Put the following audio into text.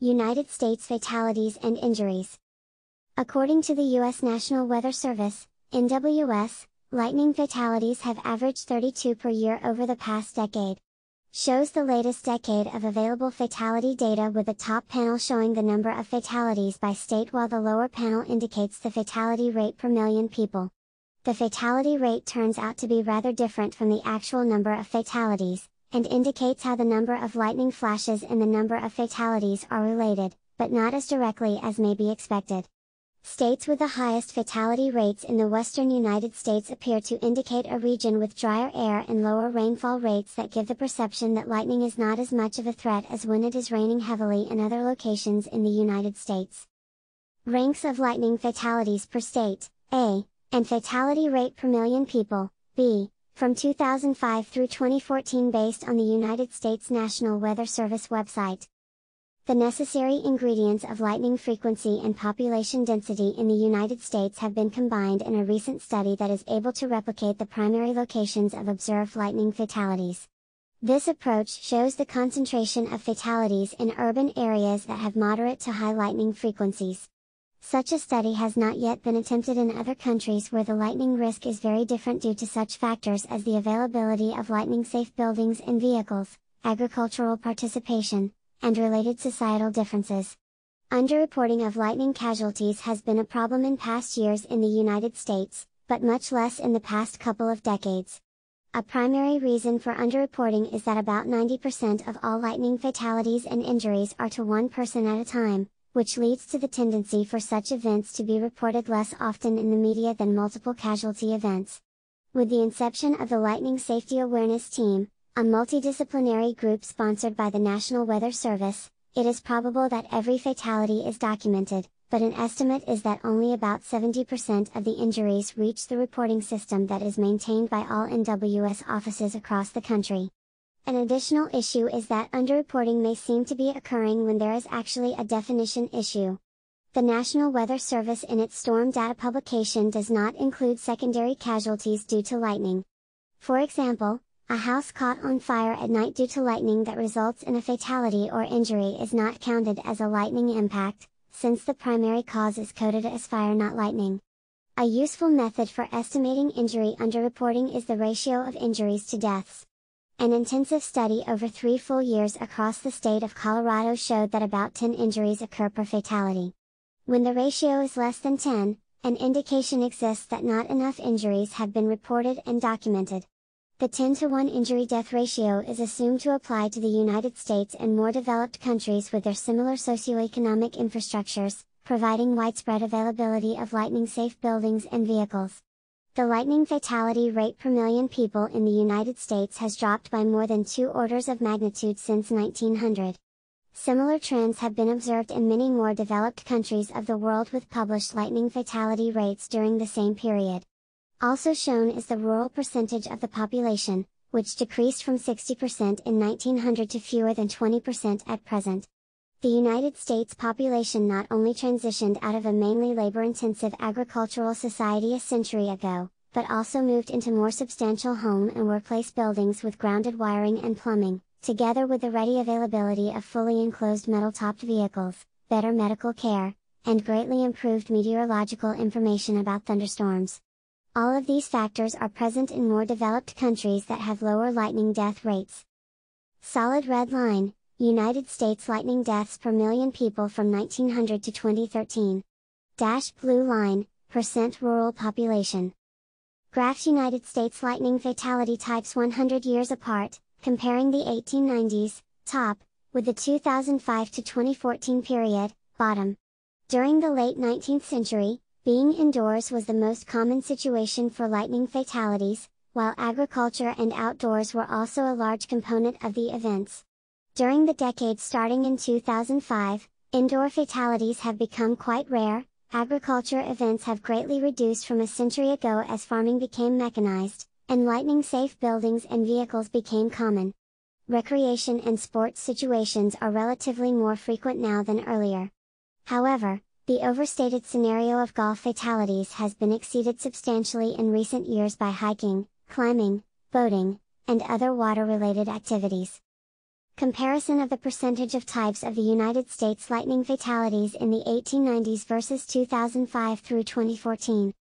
United States fatalities and injuries. According to the U.S. National Weather Service, NWS, lightning fatalities have averaged 32 per year over the past decade. Shows the latest decade of available fatality data, with the top panel showing the number of fatalities by state while the lower panel indicates the fatality rate per million people. The fatality rate turns out to be rather different from the actual number of fatalities, and indicates how the number of lightning flashes and the number of fatalities are related, but not as directly as may be expected. States with the highest fatality rates in the western United States appear to indicate a region with drier air and lower rainfall rates that give the perception that lightning is not as much of a threat as when it is raining heavily in other locations in the United States. Ranks of lightning fatalities per state, A, and fatality rate per million people, B, from 2005 through 2014 based on the United States National Weather Service website. The necessary ingredients of lightning frequency and population density in the United States have been combined in a recent study that is able to replicate the primary locations of observed lightning fatalities. This approach shows the concentration of fatalities in urban areas that have moderate to high lightning frequencies. Such a study has not yet been attempted in other countries where the lightning risk is very different due to such factors as the availability of lightning-safe buildings and vehicles, agricultural participation, and related societal differences. Underreporting of lightning casualties has been a problem in past years in the United States, but much less in the past couple of decades. A primary reason for underreporting is that about 90% of all lightning fatalities and injuries are to one person at a time, which leads to the tendency for such events to be reported less often in the media than multiple casualty events. With the inception of the Lightning Safety Awareness Team, a multidisciplinary group sponsored by the National Weather Service, it is probable that every fatality is documented, but an estimate is that only about 70% of the injuries reach the reporting system that is maintained by all NWS offices across the country. An additional issue is that underreporting may seem to be occurring when there is actually a definition issue. The National Weather Service in its storm data publication does not include secondary casualties due to lightning. For example, a house caught on fire at night due to lightning that results in a fatality or injury is not counted as a lightning impact, since the primary cause is coded as fire, not lightning. A useful method for estimating injury underreporting is the ratio of injuries to deaths. An intensive study over 3 full years across the state of Colorado showed that about 10 injuries occur per fatality. When the ratio is less than 10, an indication exists that not enough injuries have been reported and documented. The 10-to-1 injury-death ratio is assumed to apply to the United States and more developed countries with their similar socioeconomic infrastructures, providing widespread availability of lightning-safe buildings and vehicles. The lightning fatality rate per million people in the United States has dropped by more than 2 orders of magnitude since 1900. Similar trends have been observed in many more developed countries of the world with published lightning fatality rates during the same period. Also shown is the rural percentage of the population, which decreased from 60% in 1900 to fewer than 20% at present. The United States population not only transitioned out of a mainly labor-intensive agricultural society a century ago, but also moved into more substantial home and workplace buildings with grounded wiring and plumbing, together with the ready availability of fully enclosed metal-topped vehicles, better medical care, and greatly improved meteorological information about thunderstorms. All of these factors are present in more developed countries that have lower lightning death rates. Solid red line, United States lightning deaths per million people from 1900 to 2013. Dashed blue line, percent rural population. Graphs United States lightning fatality types 100 years apart, comparing the 1890s, top, with the 2005 to 2014 period, bottom. During the late 19th century, being indoors was the most common situation for lightning fatalities, while agriculture and outdoors were also a large component of the events. During the decade starting in 2005, indoor fatalities have become quite rare, agriculture events have greatly reduced from a century ago as farming became mechanized, and lightning-safe buildings and vehicles became common. Recreation and sports situations are relatively more frequent now than earlier. However, the overstated scenario of golf fatalities has been exceeded substantially in recent years by hiking, climbing, boating, and other water-related activities. Comparison of the percentage of types of the United States lightning fatalities in the 1890s versus 2005 through 2014.